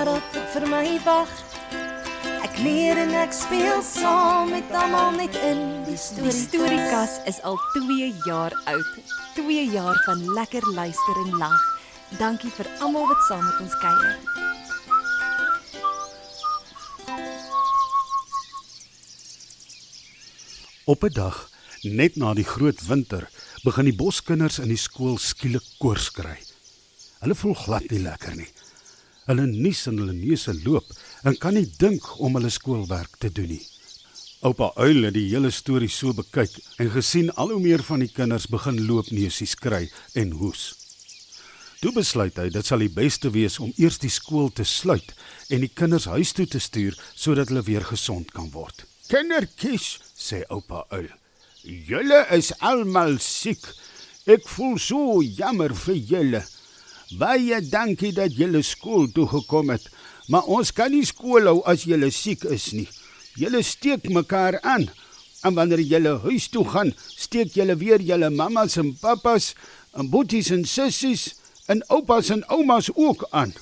wêreld wat vir my wag. Ek leer en ek speel saam met almal net in die Die Storiekas is al 2 jaar oud. 2 jaar van lekker luister en lag. Dankie vir almal wat saam met ons kuier. Op 'n dag, net na die groot winter, begin die boskinders in die skool skielik koors kry. Hulle voel glad nie lekker nie. Hulle nies en hulle neuse loop en kan nie dink om hulle skoolwerk te doen nie. Oupa Uil het die hele storie so bekyk en gesien al hoe meer van die kinders begin loopneusies kry en hoes. Toe besluit hy dit sal die beste wees om eers die skool te sluit en die kinders huis toe te stuur sodat hulle weer gesond kan word. Kindertjies, sê oupa Uil, julle is almal siek. Ek voel so jammer vir julle. Baie dankie dat julle skool toe gekom het, maar ons kan nie skool hou as julle siek is nie. Julle steek mekaar aan, en wanneer julle huis toe gaan, steek julle weer julle mamas en papas, en boeties en sissies, en oupas en oumas ook aan.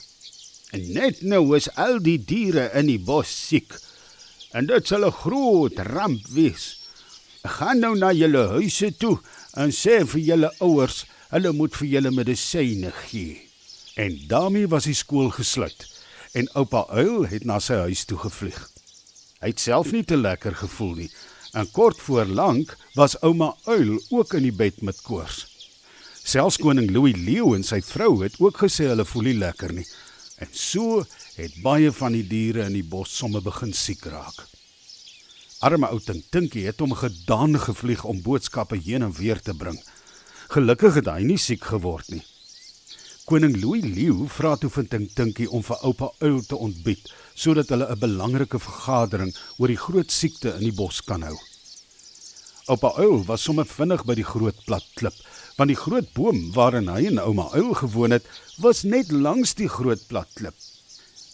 En net nou is al die diere in die bos siek, en dit sal 'n groot ramp wees. Gaan nou na julle huise toe, en sê vir julle ouers, hulle moet vir julle medisyne gee. En daarmee was die skool gesluit, en oupa Uil het na sy huis toe gevlieg. Hy het self nie te lekker gevoel nie, en kort voor lank was ouma Uil ook in die bed met koors. Selfs koning Louis Leeu en sy vrou het ook gesê hulle voel nie lekker nie, en so het baie van die diere in die bos somme begin siek raak. Arme ou Tinkie het hom gedaan gevlieg om boodskappe heen en weer te bring. Gelukkig het hy nie siek geword nie. Koning Louis Leeu vra toe van Tinkie om vir oupa Uil te ontbied, sodat hulle 'n belangrike vergadering oor die groot siekte in die bos kan hou. Oupa Uil was sommer vinnig by die groot plat klip, want die groot boom waarin hy en ouma Uil gewoon het, was net langs die groot plat klip.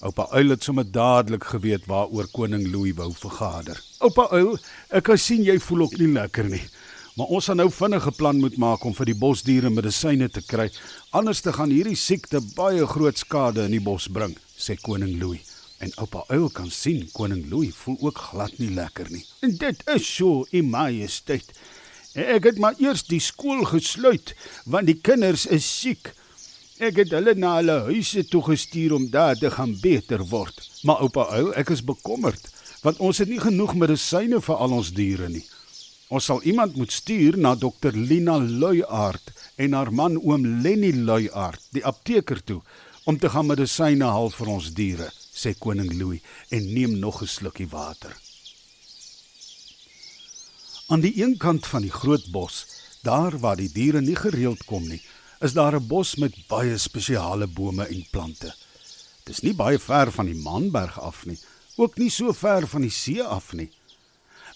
Oupa Uil het sommer dadelik geweet waaroor koning Louis wou vergader. Oupa Uil, ek kan sien jy voel ook nie lekker nie. Maar ons sal nou vinnig 'n plan moet maak om vir die bosdiere medisyne te kry, anders te gaan hierdie siekte baie groot skade in die bos bring, sê koning Louis. En oupa Uil kan sien, koning Louis voel ook glad nie lekker nie. En dit is so, u majesteit. Ek het maar eers die skool gesluit, want die kinders is siek. Ek het hulle na hulle huise toe gestuur om daar te gaan beter word. Maar oupa Uil, ek is bekommerd, want ons het nie genoeg medisyne vir al ons diere nie. Ons sal iemand moet stuur na dokter Lina Luiaard en haar man oom Lenny Luiaard, die apteker toe, om te gaan medisyne haal vir ons diere, sê koning Louis en neem nog 'n slukkie water. Aan die een kant van die groot bos, daar waar die diere nie gereeld kom nie, is daar 'n bos met baie spesiale bome en plante. Dit is nie baie ver van die Maanberg af nie, ook nie so ver van die see af nie.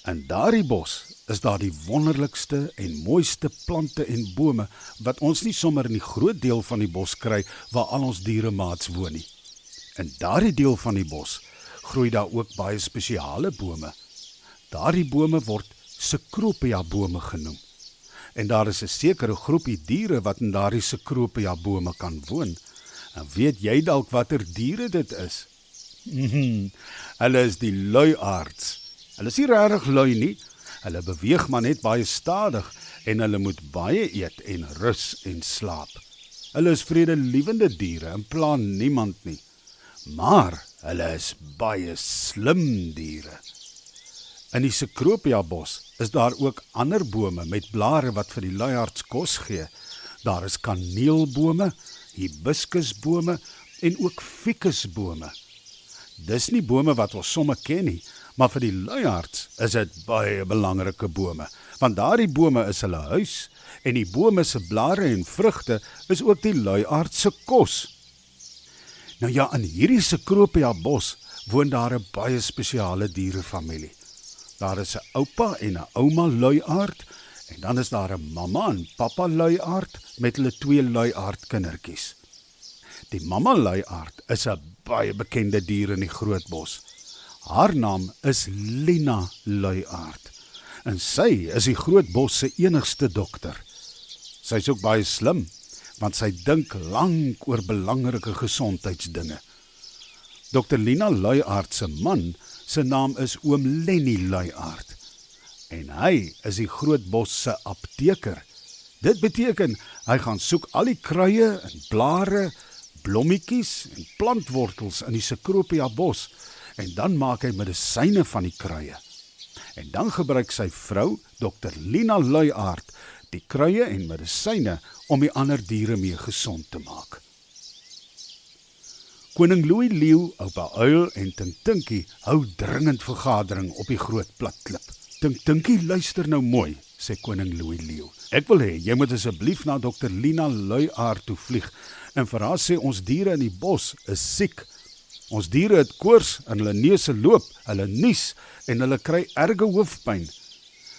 In daardie bos is daar die wonderlikste en mooiste plante en bome wat ons nie sommer in die groot deel van die bos kry waar al ons dieremaats woon nie. In daardie deel van die bos groei daar ook baie spesiale bome. Daardie bome word Cecropia bome genoem. En daar is 'n sekere groepie diere wat in daardie Cecropia bome kan woon. En weet jy dalk watter diere dit is? Hulle is die luiaards. Hulle is nie regtig lui nie. Hulle beweeg maar net baie stadig en hulle moet baie eet en rus en slaap. Hulle is vredelewende diere en pla niemand nie. Maar hulle is baie slim diere. In die Cecropia bos is daar ook ander bome met blare wat vir die luiaards kos gee. Daar is kaneelbome, hibiscusbome en ook ficusbome. Dis nie bome wat ons somme ken nie, maar vir die luiaards is dit baie belangrike bome, want daardie bome is hulle huis en die bome se blare en vrugte is ook die luiaards se kos. Nou ja, in hierdie Cecropia bos woon daar 'n baie spesiale dierefamilie. Daar is 'n oupa en 'n ouma luiaard en dan is daar 'n mamma en pappa luiaard met hulle 2 luiaard kindertjies. Die mamma luiaard is 'n baie bekende dier in die groot bos. Haar naam is Lina Luiaard en sy is die groot bos se enigste dokter. Sy is ook baie slim, want sy dink lank oor belangrike gesondheidsdinge. Dr. Lina Luyaard se man se naam is oom Lenny Luyaard. En hy is die Grootbos se apteker. Dit beteken, hy gaan soek al die kruie en blare, blommetjies en plantwortels in die Cecropia bos en dan maak hy medisyne van die kruie. En dan gebruik sy vrou, Dr. Lina Luyaard, die kruie en medisyne om die ander diere mee gesond te maak. Koning Louis Leeu, Oupa Uil en Tinkie hou dringend vergadering op die groot plat klip. Tinkie, luister nou mooi, sê koning Louis Leeu. Ek wil hê, jy moet asseblief na Dr. Lina Luyaard toe vlieg en vir haar sê ons diere in die bos is siek. Ons diere het koors en hulle neuse loop, hulle nies en hulle kry erge hoofpyn.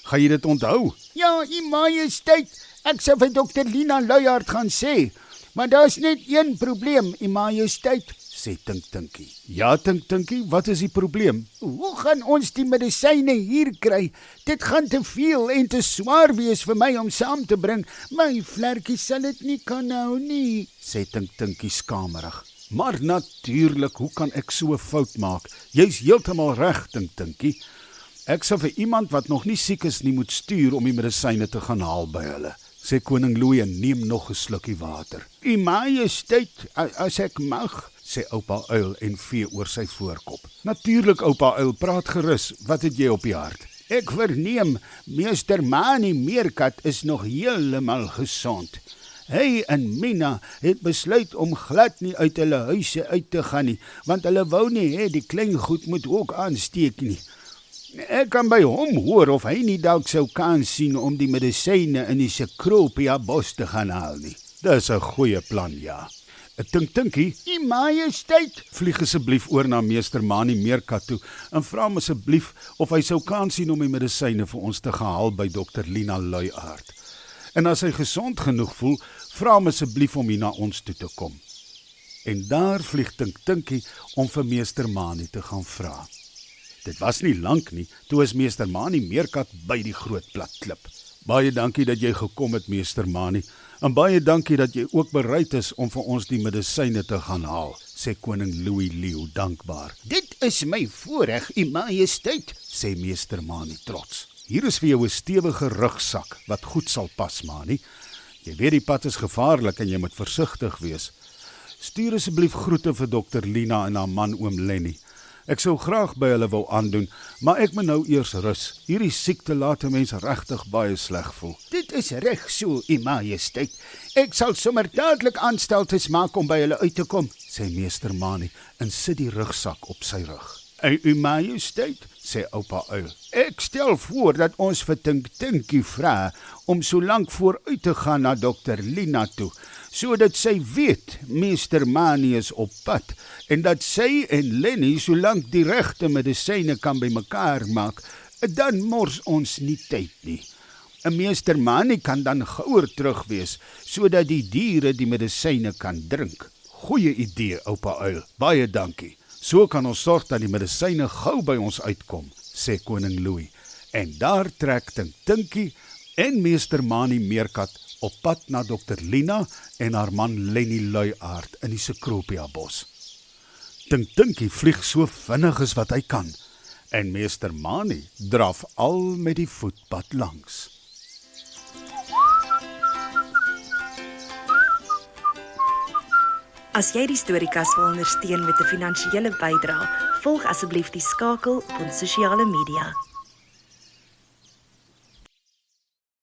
Gaan jy dit onthou? Ja, U Majesteit, ek sal vir Dr. Lina Luyaard gaan sê, maar daar's net een probleem, U Majesteit, sê Tinkie. Ja, Tinkie, wat is die probleem? Hoe gaan ons die medisyne hier kry? Dit gaan te veel en te swaar wees vir my om saam te bring. My vlerkie sal dit nie kan hou nie, sê Tinkie skamerig. Maar natuurlik, hoe kan ek so 'n fout maak? Jy's heeltemal reg, Tinkie. Ek sal vir iemand wat nog nie siek is nie moet stuur om die medisyne te gaan haal by hulle, sê koning Louis en neem nog 'n slukkie water. U Majesteit, as ek mag, sê Oupa Uil en vee oor sy voorkop. Natuurlik, Oupa Uil, praat gerus, wat het jy op die hart? Ek verneem, meester Mani Meerkat is nog heeltemal gesond. Hy en Mina het besluit om glad nie uit hulle huise uit te gaan nie, want hulle wou nie hê die klein goed moet ook aansteek nie. Ek kan by hom hoor of hy nie dalk sou kans sien om die medisyne in die Cecropia bos te gaan haal nie. Dis 'n goeie plan, ja. Tinkie, U Majesteit, vlieg asseblief oor na meester Mani Meerkat toe en vra hom asseblief of hy sou kans sien om die medisyne vir ons te gaan haal by Dr. Lina Luyaard. En as hy gesond genoeg voel, vra hom asseblief om hier na ons toe te kom. En daar vlieg Tinkie om vir meester Mani te gaan vra. Dit was nie lank nie, toe is meester Mani Meerkat by die groot plat klip. Baie dankie dat jy gekom het, meester Mani, en baie dankie dat jy ook bereid is om vir ons die medisyne te gaan haal, sê koning Louis Leeu dankbaar. Dit is my voorreg, U Majesteit, sê meester Mani trots. Hier is vir jou 'n stewige rugsak wat goed sal pas, Mani. Jy weet die pad is gevaarlik en jy moet versigtig wees. Stuur asseblief groete vir Dr. Lina en haar man oom Lenny. Ek sou graag by hulle wou aandoen, maar ek moet nou eers rus. Hierdie siekte laat 'n mens regtig baie sleg voel. Dit is reg so, U Majesteit. Ek sal sommer dadelik aanstaltes maak om by hulle uit te kom, sê meester Mani en sit die rugsak op sy rug. U Majesteit, sê Oupa Uil. Ek stel voor dat ons vir Tinkie vra om so lank vooruit te gaan na Dr. Lina toe, sodat sy weet meester Mani is op pad en dat sy en Lenny so lank die regte medisyne kan bymekaar maak, dan mors ons nie tyd nie. En meester Mani kan dan gouer terug wees, sodat die diere die medisyne kan drink. Goeie idee, Oupa Uil. Baie dankie. So kan ons sorg dat die medisyne gou by ons uitkom, sê koning Louis. En daar trek Tinkie en meester Mani Meerkat op pad na Dr. Lina en haar man Lenny Luyaard in die Cecropia bos. Tinkie vlieg so vinnig as wat hy kan en meester Mani draf al met die voetpad langs. As jy die Storiekas wil ondersteun met 'n finansiële bydrae, volg asseblief die skakel op ons sosiale media.